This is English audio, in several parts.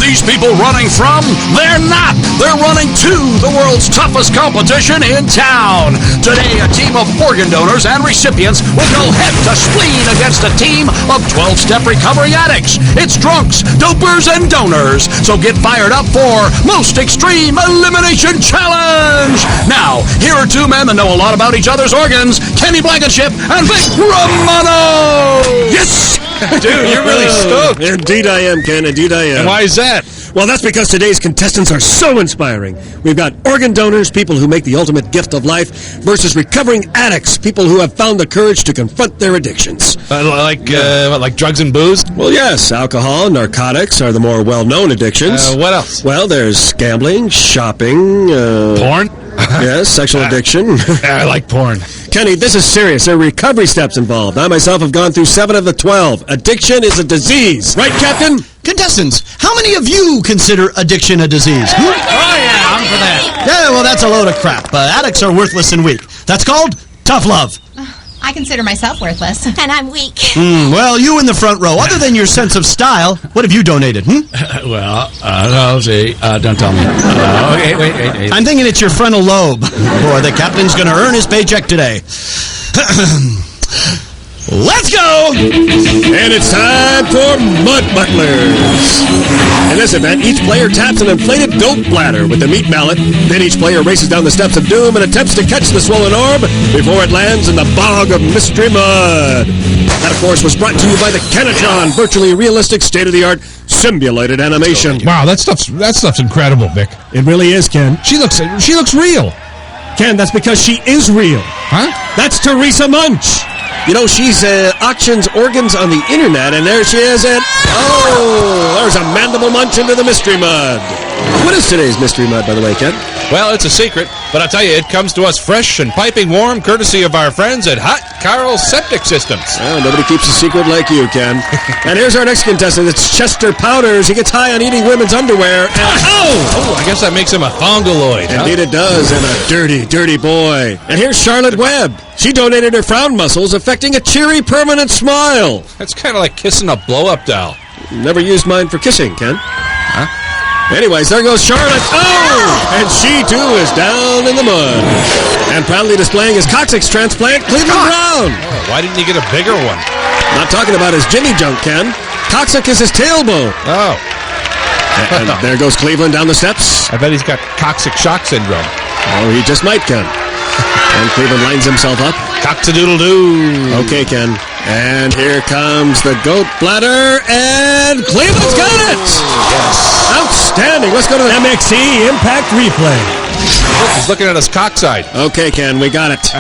these people running from? They're not. They're running to the world's toughest competition in town. Today, a team of organ donors and recipients will go head to spleen against a team of 12-step recovery addicts. It's drunks, dopers, and donors. So get fired up for Most Extreme Elimination Challenge. Now, here are two men that know a lot about each other's organs, Kenny Blankenship and Vic Romano. Yes! Dude, you're really stoked. Indeed I am, Ken. Indeed I am. And why is that? Well, that's because today's contestants are so inspiring. We've got organ donors, people who make the ultimate gift of life, versus recovering addicts, people who have found the courage to confront their addictions. Like drugs and booze? Well, yes, alcohol and narcotics are the more well-known addictions. What else? Well, there's gambling, shopping, Porn? Yes, sexual addiction. I like porn. Kenny, this is serious. There are recovery steps involved. I myself have gone through 7 of the 12. Addiction is a disease. Right, Captain? Contestants, how many of you consider addiction a disease? Oh, yeah, I'm for that. Yeah, well, that's a load of crap. Addicts are worthless and weak. That's called tough love. I consider myself worthless. And I'm weak. Well, you in the front row, other than your sense of style, what have you donated, No, see, don't tell me. Okay, wait. I'm thinking it's your frontal lobe. Boy, the captain's going to earn his paycheck today. Let's go! And it's time for Mud Butlers. In this event, each player taps an inflated dope bladder with the meat mallet. Then each player races down the steps of doom and attempts to catch the swollen orb before it lands in the bog of mystery mud. That, of course, was brought to you by the Canatron, virtually realistic, state-of-the-art simulated animation. Wow, that stuff's incredible, Vic. It really is, Ken. She looks real. Ken, that's because she is real. Huh? That's Teresa Munch. You know, she's auctions organs on the internet, and there she is at... Oh, there's a mandible munch into the mystery mud. What is today's mystery mud, by the way, Ken? Well, it's a secret, but I'll tell you, it comes to us fresh and piping warm, courtesy of our friends at Hot Carl Septic Systems. Well, nobody keeps a secret like you, Ken. And here's our next contestant. It's Chester Powders. He gets high on eating women's underwear, and... Oh, I guess that makes him a thongoloid, huh? Indeed it does, and a dirty, dirty boy. And here's Charlotte Webb. She donated her frown muscles, affecting a cheery, permanent smile. That's kind of like kissing a blow-up doll. Never used mine for kissing, Ken. Huh? Anyways, there goes Charlotte. Oh! And she, too, is down in the mud. And proudly displaying his coccyx transplant, Cleveland Brown. Oh, why didn't he get a bigger one? Not talking about his Jimmy junk, Ken. Coccyx is his tailbone. Oh. And there goes Cleveland down the steps. I bet he's got coccyx shock syndrome. Oh, he just might, Ken. And Cleveland lines himself up. Cock-a-doodle-doo. Okay, Ken. And here comes the goat bladder, and Cleveland's got it! Yes. Outstanding. Let's go to the MXC Impact Replay. Look, he's looking at his cockside. Okay, Ken, we got it.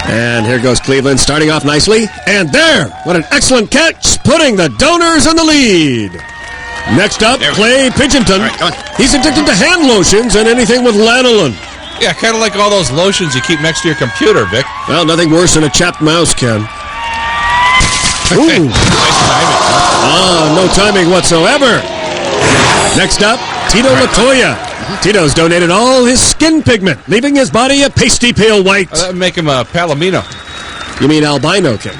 And here goes Cleveland, starting off nicely. And there! What an excellent catch, putting the donors in the lead. Next up, Clay Pidgeonton. All right, come on. He's addicted to hand lotions and anything with lanolin. Yeah, kind of like all those lotions you keep next to your computer, Vic. Well, nothing worse than a chapped mouse, Ken. Ooh. Nice timing. No timing whatsoever. Next up, Tito Latoya. Tito's donated all his skin pigment, leaving his body a pasty pale white. That would make him a palomino. You mean albino, Ken?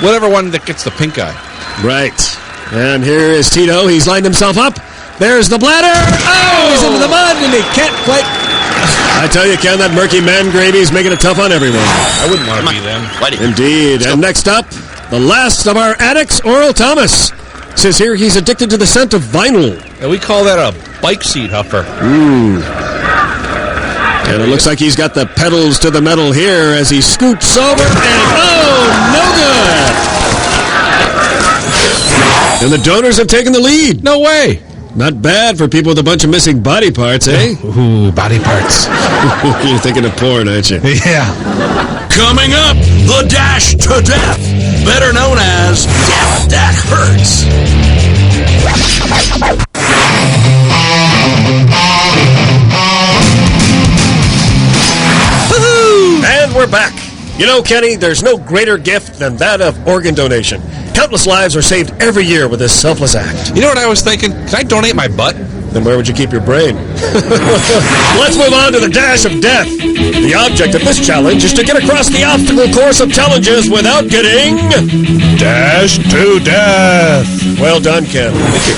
Whatever one that gets the pink eye. Right. And here is Tito. He's lined himself up. There's the bladder. Oh! He's into the mud, and he can't quite... I tell you, Ken, that murky man gravy's making it tough on everyone. I wouldn't want to be them. Indeed. And next up, the last of our addicts, Oral Thomas. Says here he's addicted to the scent of vinyl. And we call that a bike seat huffer. And it looks like he's got the pedals to the metal here as he scoots over and... Oh, no good! And the donors have taken the lead. No way. Not bad for people with a bunch of missing body parts, eh? Ooh, body parts. You're thinking of porn, aren't you? Yeah. Coming up, the Dash to Death, better known as Death That Hurts. Woohoo! And we're back. You know, Kenny, there's no greater gift than that of organ donation. Countless lives are saved every year with this selfless act. You know what I was thinking? Can I donate my butt? Then where would you keep your brain? Let's move on to the Dash of Death. The object of this challenge is to get across the obstacle course of challenges without getting... Dash to death. Well done, Ken. Thank you.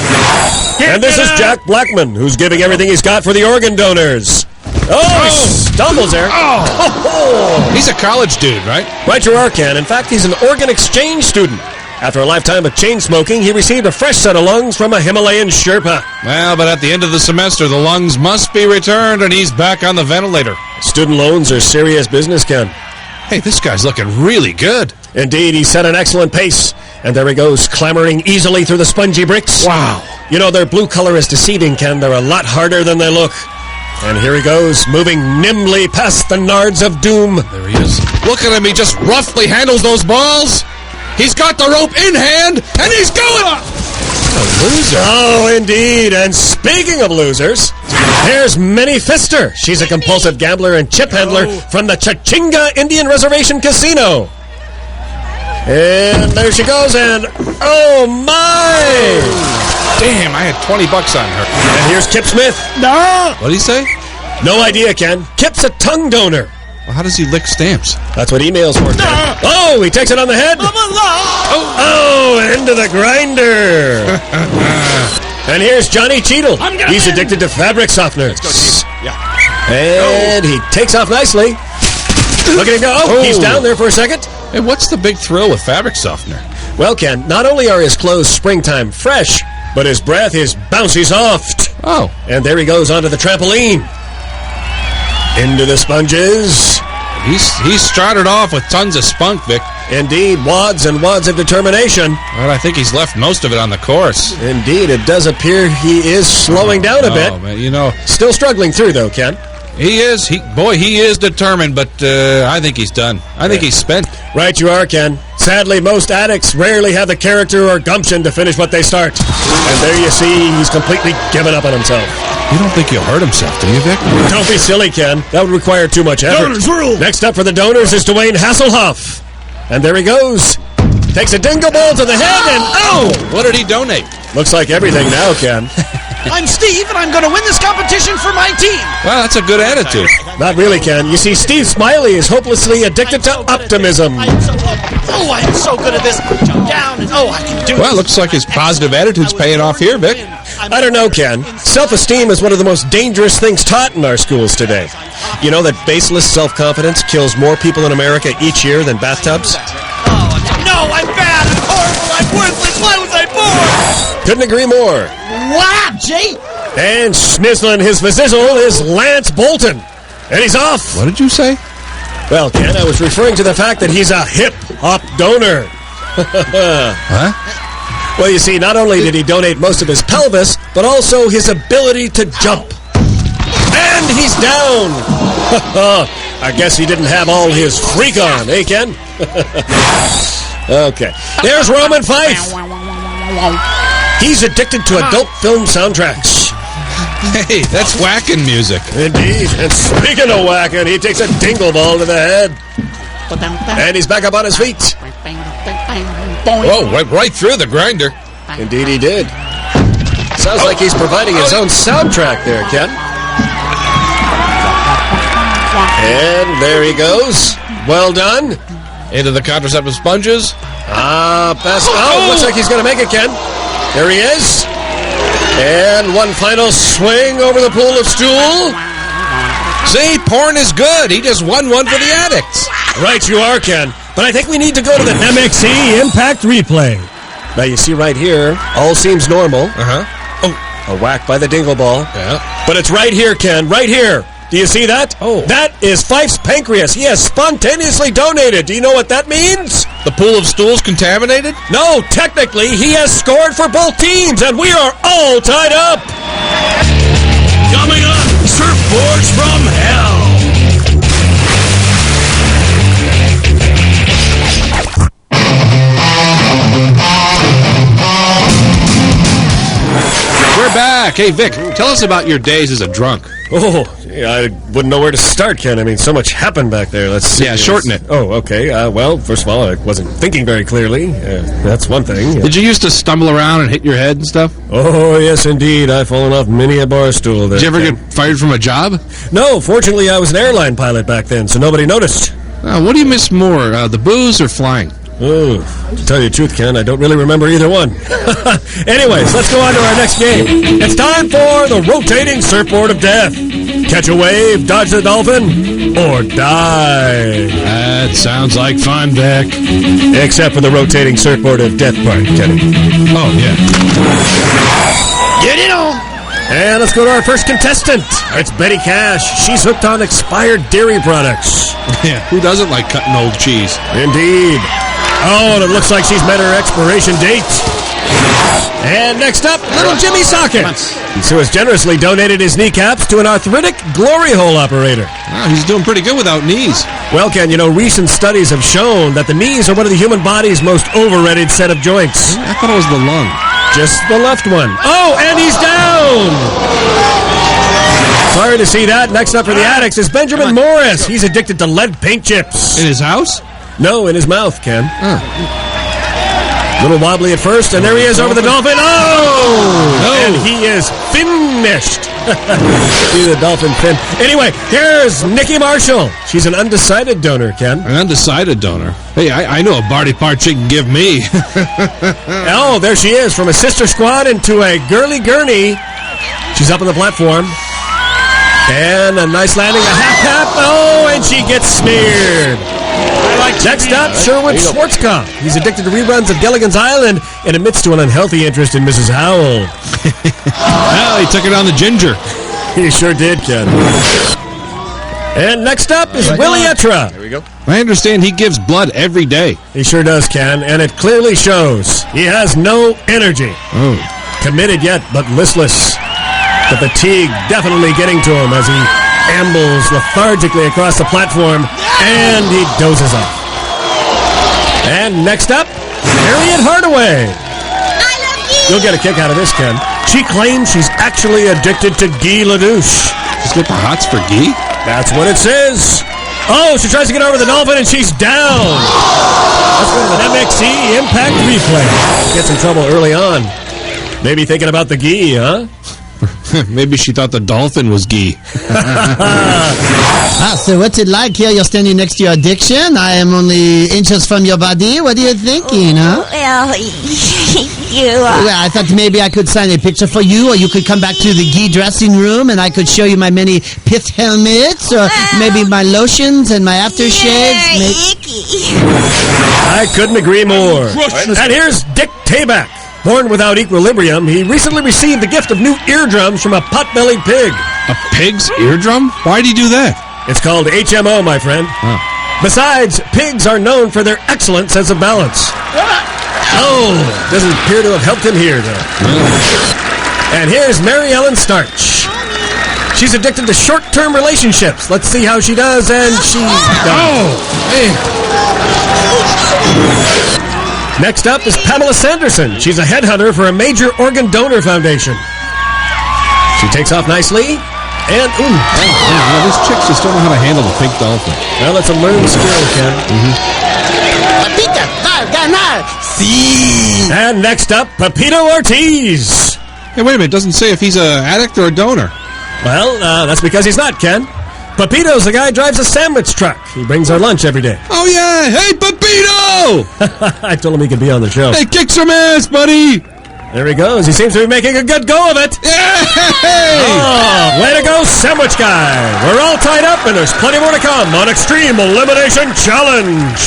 And this is Jack Blackman, who's giving everything he's got for the organ donors. Oh, he stumbles there. Oh. He's a college dude, right? Right you are, Ken. In fact, he's an organ exchange student. After a lifetime of chain smoking, he received a fresh set of lungs from a Himalayan Sherpa. Well, but at the end of the semester, the lungs must be returned, and he's back on the ventilator. Student loans are serious business, Ken. Hey, this guy's looking really good. Indeed, he set an excellent pace. And there he goes, clambering easily through the spongy bricks. Wow. You know, their blue color is deceiving, Ken. They're a lot harder than they look. And here he goes, moving nimbly past the nards of doom. There he is. Look at him. He just roughly handles those balls. He's got the rope in hand, and he's going up. What a loser. Oh, indeed. And speaking of losers, here's Minnie Pfister. She's a compulsive gambler and chip handler from the Chachinga Indian Reservation Casino. And there she goes, and oh my! Damn, I had $20 on her. And here's Kip Smith. No! What did he say? No idea, Ken. Kip's a tongue donor. Well, how does he lick stamps? That's what emails were. Oh, he takes it on the head. Oh, into the grinder. And here's Johnny Cheadle. He's addicted to fabric softeners. And he takes off nicely. Look at him go. Oh, he's down there for a second. Hey, what's the big thrill with fabric softener? Well, Ken, not only are his clothes springtime fresh, but his breath is bouncy soft. Oh. And there he goes onto the trampoline. Into the sponges. He's started off with tons of spunk, Vic. Indeed, wads and wads of determination. Well, I think he's left most of it on the course. Indeed, it does appear he is slowing down a bit. Oh, man, you know. Still struggling through, though, Ken. He is. He is determined, but I think he's done. I think he's spent. Right you are, Ken. Sadly, most addicts rarely have the character or gumption to finish what they start. And there you see, he's completely given up on himself. You don't think he'll hurt himself, do you, Vic? Don't be silly, Ken. That would require too much effort. Donors rule! Next up for the donors is Dwayne Hasselhoff. And there he goes. Takes a dingo ball to the head and oh! What did he donate? Looks like everything now, Ken. I'm Steve, and I'm going to win this competition for my team. Well, that's a good attitude. Not really, Ken. You see, Steve Smiley is hopelessly addicted to optimism. I am so good at this. Jump down, and I can do it. Well, looks like his positive attitude's paying off here, Vic. I don't know, Ken. Self-esteem is one of the most dangerous things taught in our schools today. You know that baseless self-confidence kills more people in America each year than bathtubs? No, I'm bad. I'm horrible. I'm worthless. Why was I born? Couldn't agree more. Wow, Jay. And schnizzling his fizzle is Lance Bolton. And he's off. What did you say? Well, Ken, I was referring to the fact that he's a hip-hop donor. Huh? Well, you see, not only did he donate most of his pelvis, but also his ability to jump. And he's down. I guess he didn't have all his freak on, eh, Ken? Okay. There's Roman Fife. He's addicted to adult film soundtracks. Hey, that's whacking music. Indeed. And speaking of whacking, he takes a dingle ball to the head. And he's back up on his feet. Whoa, went right through the grinder. Indeed he did. Sounds like he's providing his own soundtrack there, Ken. And there he goes. Well done. Into the contraceptive sponges. Looks like he's going to make it, Ken. There he is. And one final swing over the pool of stool. See, porn is good. He just won one for the Addicts. Right you are, Ken. But I think we need to go to the MXC Impact Replay. Now, you see right here, all seems normal. Uh-huh. Oh, a whack by the dingle ball. Yeah. But it's right here, Ken, right here. Do you see that? Oh. That is Fife's pancreas. He has spontaneously donated. Do you know what that means? The pool of stool's contaminated? No, technically, he has scored for both teams, and we are all tied up. Coming up, Surfboards from Hell. We're back. Hey, Vic, tell us about your days as a drunk. Oh, yeah, I wouldn't know where to start, Ken. I mean, so much happened back there. Let's see. Yeah, shorten it. Oh, okay. Well, first of all, I wasn't thinking very clearly. That's one thing. Did you used to stumble around and hit your head and stuff? Oh, yes, indeed. I've fallen off many a bar stool there. Did you ever Ken. get fired from a job? No, fortunately, I was an airline pilot back then, so nobody noticed. What do you miss more, the booze or flying? Ooh, to tell you the truth, Ken, I don't really remember either one. Anyways, let's go on to our next game. It's time for the rotating surfboard of death. Catch a wave, dodge the dolphin, or die. That sounds like fun, Vic. Except for the rotating surfboard of death part, Kenny. Oh, yeah. Get it on. And let's go to our first contestant. It's Betty Cash. She's hooked on expired dairy products. Yeah, who doesn't like cutting old cheese? Indeed. Oh, and it looks like she's met her expiration date. And next up, little Jimmy Socket, who has generously donated his kneecaps to an arthritic glory hole operator. Wow, he's doing pretty good without knees. Well, Ken, you know, recent studies have shown that the knees are one of the human body's most overrated set of joints. I thought it was the lung. Just the left one. Oh, and he's down! Sorry to see that. Next up for the Addicts is Benjamin Morris. He's addicted to lead paint chips. In his house? No, in his mouth, Ken. Little wobbly at first, and there he is over the dolphin. Oh! No. And he is finished. See the dolphin fin. Anyway, here's Nikki Marshall. She's an undecided donor, Ken. An undecided donor. Hey, I know a body part she can give me. Oh, there she is, from a sister squad into a girly gurney. She's up on the platform. And a nice landing, a half-tap. Oh, and she gets smeared. Next up, Sherwood Schwarzkopf. He's addicted to reruns of Gilligan's Island and admits to an unhealthy interest in Mrs. Howell. Well, he took her down the ginger. He sure did, Ken. And next up is Willie Etra. There we go. I understand he gives blood every day. He sure does, Ken, and it clearly shows. He has no energy. Oh. Committed yet, but listless. The fatigue definitely getting to him as he ambles lethargically across the platform, and he dozes off. And next up, Harriet Hardaway. I love you. You'll get a kick out of this, Ken. She claims she's actually addicted to Guy Ledouche. She's got the hots for ghee? That's what it says. Oh, she tries to get over the dolphin, and she's down. Let's go to an MXC Impact Replay. Gets in trouble early on. Maybe thinking about the Guy, huh? Maybe she thought the dolphin was ghee. So what's it like here? You're standing next to your addiction. I am only inches from your body. What are you thinking, huh? Well, you Well, I thought maybe I could sign a picture for you, or you could come back to the ghee dressing room and I could show you my many pith helmets, or maybe my lotions and my aftershaves. You're icky. I couldn't agree more. And here's Dick Tabak. Born without equilibrium, he recently received the gift of new eardrums from a pot-bellied pig. A pig's eardrum? Why'd he do that? It's called HMO, my friend. Oh. Besides, pigs are known for their excellent sense of balance. Oh, doesn't appear to have helped him here, though. And here's Mary Ellen Starch. She's addicted to short-term relationships. Let's see how she does, and she's done. Oh! Hey. Next up is Pamela Sanderson. She's a headhunter for a major organ donor foundation. She takes off nicely, and ooh. Yeah, this chick just don't know how to handle the pink dolphin. Well, it's a learned skill, Ken. And next up, Pepito Ortiz. Hey, wait a minute. It doesn't say if he's an addict or a donor. Well, that's because he's not, Ken. Pepito's the guy who drives a sandwich truck. He brings our lunch every day. Oh, yeah. Hey, Pepito! I told him he could be on the show. Hey, kick some ass, buddy! There he goes. He seems to be making a good go of it. Yay! Oh, way to go, Sandwich Guy. We're all tied up, and there's plenty more to come on Extreme Elimination Challenge.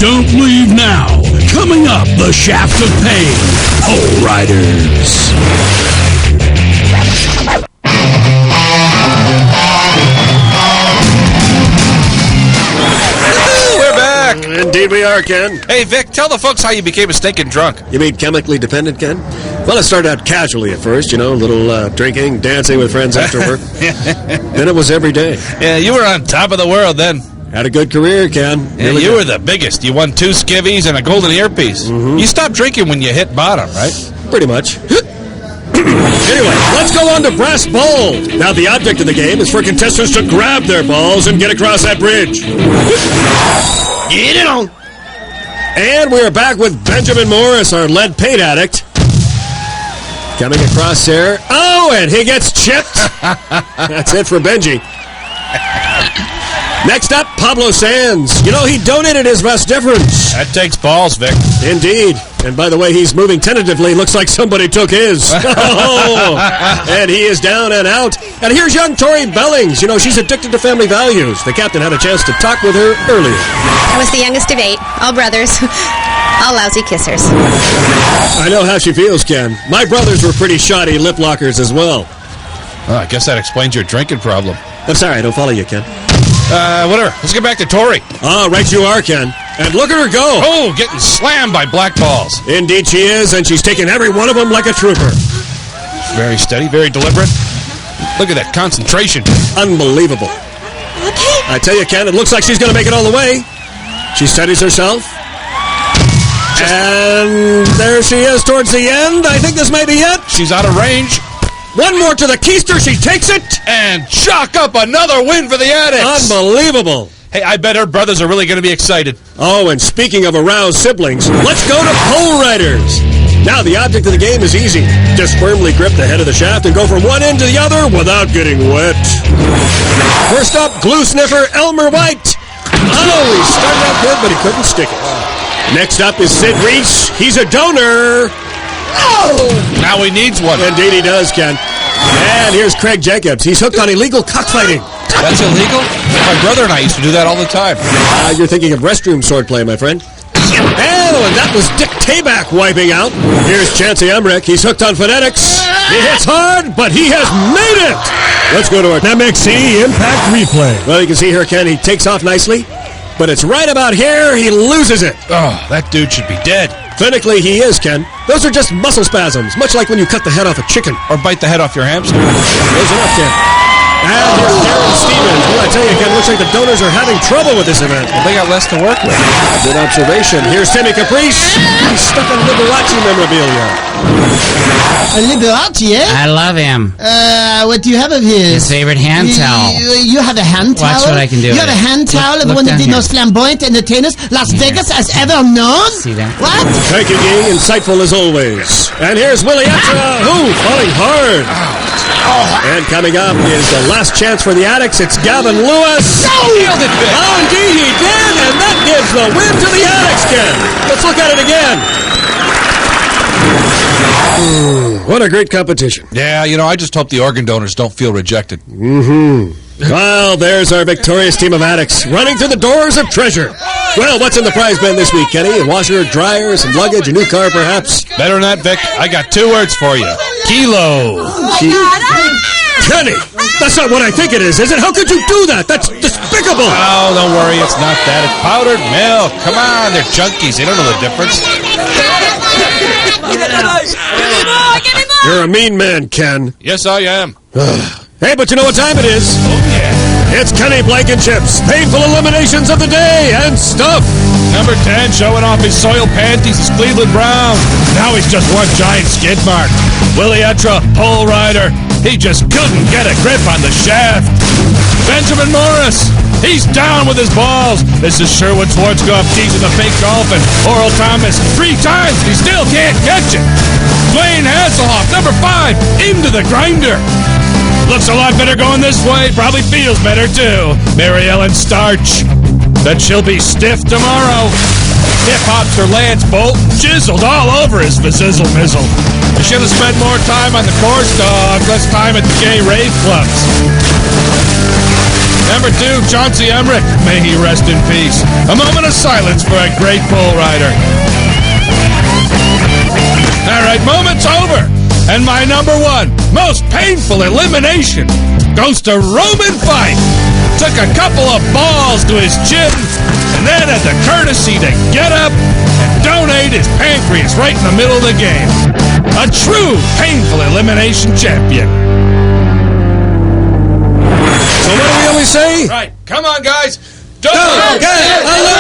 Don't leave now. Coming up, the Shaft of Pain. Pole Riders. We're back. Indeed we are, Ken. Hey, Vic, tell the folks how you became a stinking drunk. You mean chemically dependent, Ken? Well, it started out casually at first, a little drinking, dancing with friends after work. Then it was every day. Yeah, you were on top of the world then. Had a good career, Ken. Yeah, Really you good. were the biggest. You won 2 skivvies and a golden earpiece. You stopped drinking when you hit bottom, right? Pretty much. Anyway, let's go on to brass balls. Now, the object of the game is for contestants to grab their balls and get across that bridge. Get it on. And we're back with Benjamin Morris, our lead paint addict. Coming across there. Oh, and he gets chipped. That's it for Benji. Next up, Pablo Sands. You know, he donated his Vas difference. That takes balls, Vic. Indeed. And by the way, he's moving tentatively. Looks like somebody took his. And he is down and out. And here's young Tori Bellings. You know, she's addicted to family values. The captain had a chance to talk with her earlier. I was the youngest of 8, all brothers. All lousy kissers. I know how she feels, Ken. My brothers were pretty shoddy lip lockers as well. I guess that explains your drinking problem. I'm sorry, I don't follow you, Ken. Whatever. Let's get back to Tori. Oh, right you are, Ken. And look at her go. Oh, getting slammed by black balls. Indeed she is, and she's taking every one of them like a trooper. Very steady, very deliberate. Look at that concentration. Unbelievable. Okay. I tell you, Ken, it looks like she's going to make it all the way. She steadies herself. And there she is towards the end. I think this may be it. She's out of range. One more to the keister. She takes it. And chalk up another win for the Addicts. Unbelievable. Hey, I bet her brothers are really going to be excited. Oh, and speaking of aroused siblings, let's go to pole riders. Now, the object of the game is easy. Just firmly grip the head of the shaft and go from one end to the other without getting wet. First up, glue sniffer Elmer White. Oh, he started out good, but he couldn't stick it. Next up is Sid Reese. He's a donor. Oh! Now he needs one. Indeed he does, Ken. And here's Craig Jacobs. He's hooked on illegal cockfighting. That's illegal? My brother and I used to do that all the time. You're thinking of restroom swordplay, my friend. Oh, and that was Dick Tabak wiping out. Here's Chancey Emmerich. He's hooked on phonetics. He hits hard, but he has made it. Let's go to our MXC Impact Replay. Well, you can see here, Ken, he takes off nicely, but it's right about here he loses it. Oh, that dude should be dead. Clinically, he is, Ken. Those are just muscle spasms, much like when you cut the head off a chicken. Or bite the head off your hamster. Close enough, Ken. And here's Darren Stevens. Well, I tell you, Ken, looks like the donors are having trouble with this event. Well, they got less to work with. Good observation. Here's Timmy Caprice. He's stuck on Liberace memorabilia. A Liberace, eh? I love him. What do you have of his? His favorite hand towel. You have a hand towel? Watch what I can do You with have a it. hand towel of Look one of down the here. most flamboyant entertainers Las Vegas has ever known? See that? What? Thank you, Ging. Insightful as always. And here's Willie Etra. Who? Falling hard. And coming up is the last chance for the Addicts. It's Gavin Lewis. Nailed it, Vic. Oh, indeed he did. And that gives the win to the Addicts, Ken. Let's look at it again. What a great competition. Yeah, you know, I just hope the organ donors don't feel rejected. Well, there's our victorious team of Addicts running through the doors of treasure. Well, what's in the prize bin this week, Kenny? A washer, dryer, some luggage, a new car, perhaps? Better than that, Vic. I got 2 words for you. Kilo. Kenny, that's not what I think it is it? How could you do that? That's despicable. Oh, don't worry. It's not that. It's powdered milk. Come on. They're junkies. They don't know the difference. You're a mean man, Ken. Yes, I am. Hey, but you know what time it is? Oh, yeah. It's Kenny Blankenship's painful eliminations of the day and stuff. Number 10, showing off his soiled panties, is Cleveland Brown. Now he's just one giant skid mark. Willie Etra, pole rider. He just couldn't get a grip on the shaft. Benjamin Morris, he's down with his balls. This is Sherwood Schwarzkopf teasing the fake golf, and Oral Thomas 3 times, and he still can't catch it. Dwayne Hasselhoff, number 5, into the grinder. Looks a lot better going this way. Probably feels better, too. Mary Ellen Starch. Bet she'll be stiff tomorrow. Hip-hopster Lance Bolton chiseled all over his fizzle-mizzle. I should have spent more time on the course, dog. Less time at the gay rave clubs. Number 2, Chauncey Emmerich. May he rest in peace. A moment of silence for a great pole rider. All right, moment's over. And my number 1 most painful elimination goes to Roman Fife. Took a couple of balls to his chin and then had the courtesy to get up and donate his pancreas right in the middle of the game. A true painful elimination champion. So what do we always say? Right. Come on, guys. Don't get eliminated!